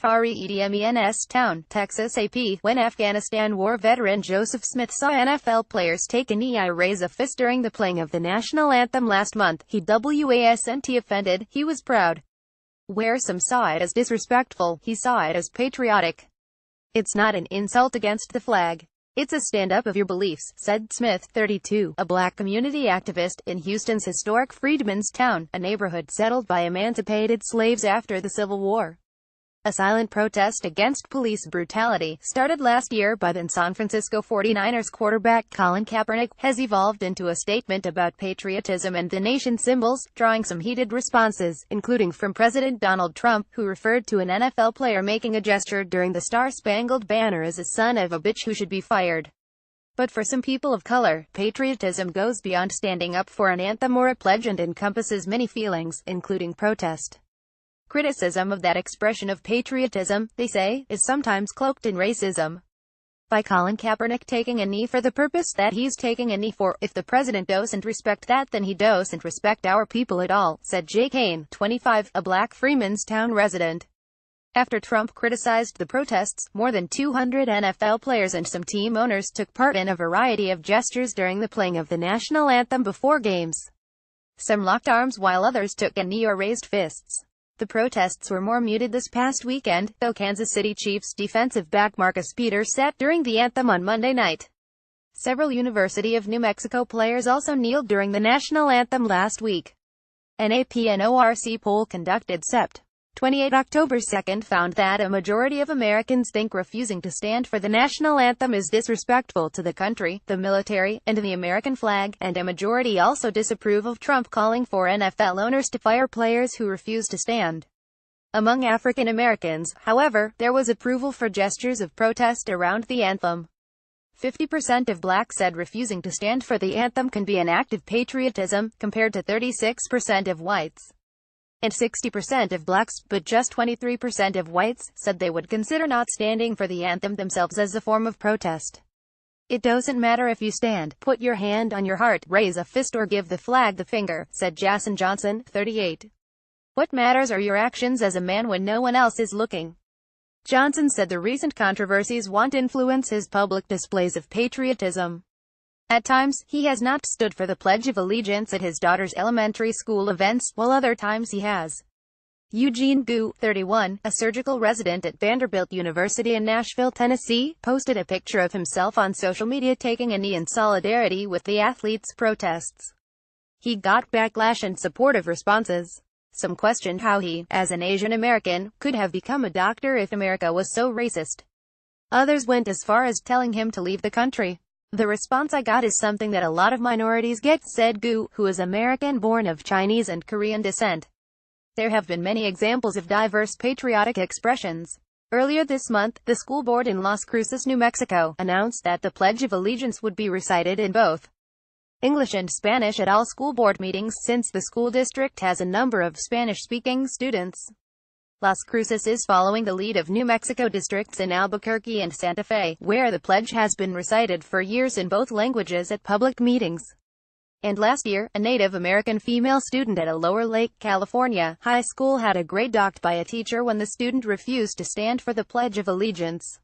FREEDMENS Town, Texas AP, when Afghanistan War veteran Joseph Smith saw NFL players take a knee and raise a fist during the playing of the national anthem last month. He wasn't offended, he was proud. Where some saw it as disrespectful, he saw it as patriotic. It's not an insult against the flag. It's a stand-up of your beliefs, said Smith, 32, a black community activist, in Houston's historic FREEDMENS Town, a neighborhood settled by emancipated slaves after the Civil War. A silent protest against police brutality, started last year by then San Francisco 49ers quarterback Colin Kaepernick, has evolved into a statement about patriotism and the nation's symbols, drawing some heated responses, including from President Donald Trump, who referred to an NFL player making a gesture during the Star-Spangled Banner as a son of a bitch who should be fired. But for some people of color, patriotism goes beyond standing up for an anthem or a pledge and encompasses many feelings, including protest. Criticism of that expression of patriotism, they say, is sometimes cloaked in racism. By Colin Kaepernick taking a knee for the purpose that he's taking a knee for, if the president doesn't respect that, then he doesn't respect our people at all, said Jay Kane, 25, a black FREEDMENS Town resident. After Trump criticized the protests, more than 200 NFL players and some team owners took part in a variety of gestures during the playing of the national anthem before games. Some locked arms while others took a knee or raised fists. The protests were more muted this past weekend, though Kansas City Chiefs defensive back Marcus Peters sat during the anthem on Monday night. Several University of New Mexico players also kneeled during the national anthem last week. An APNORC poll conducted Sept. 28 October 2 found that a majority of Americans think refusing to stand for the national anthem is disrespectful to the country, the military, and the American flag, and a majority also disapprove of Trump calling for NFL owners to fire players who refuse to stand. Among African Americans, however, there was approval for gestures of protest around the anthem. 50% of blacks said refusing to stand for the anthem can be an act of patriotism, compared to 36% of whites. And 60% of blacks, but just 23% of whites, said they would consider not standing for the anthem themselves as a form of protest. It doesn't matter if you stand, put your hand on your heart, raise a fist or give the flag the finger, said Jason Johnson, 38. What matters are your actions as a man when no one else is looking. Johnson said the recent controversies won't influence his public displays of patriotism. At times, he has not stood for the Pledge of Allegiance at his daughter's elementary school events, while other times he has. Eugene Gu, 31, a surgical resident at Vanderbilt University in Nashville, Tennessee, posted a picture of himself on social media taking a knee in solidarity with the athletes' protests. He got backlash and supportive responses. Some questioned how he, as an Asian American, could have become a doctor if America was so racist. Others went as far as telling him to leave the country. The response I got is something that a lot of minorities get, said Gu, who is American-born of Chinese and Korean descent. There have been many examples of diverse patriotic expressions. Earlier this month, the school board in Las Cruces, New Mexico, announced that the Pledge of Allegiance would be recited in both English and Spanish at all school board meetings, since the school district has a number of Spanish-speaking students. Las Cruces is following the lead of New Mexico districts in Albuquerque and Santa Fe, where the pledge has been recited for years in both languages at public meetings. And last year, a Native American female student at a Lower Lake, California, high school had a grade docked by a teacher when the student refused to stand for the Pledge of Allegiance.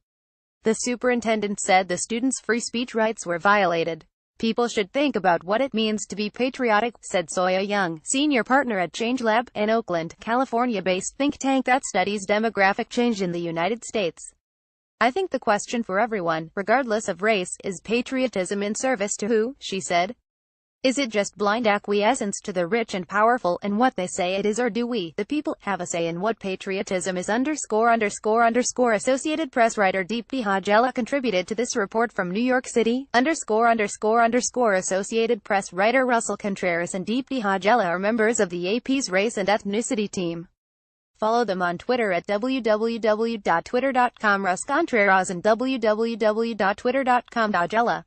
The superintendent said the student's free speech rights were violated. People should think about what it means to be patriotic, said Soya Young, senior partner at Change Lab, an Oakland, California-based think tank that studies demographic change in the United States. I think the question for everyone, regardless of race, is patriotism in service to who, she said. Is it just blind acquiescence to the rich and powerful and what they say it is, or do we, the people, have a say in what patriotism is? Associated Press writer Deepti Hajela contributed to this report from New York City. Associated Press writer Russell Contreras and Deepti Hajela are members of the AP's race and ethnicity team. Follow them on Twitter at www.twitter.com/Russ Contreras and www.twitter.com/Hajela.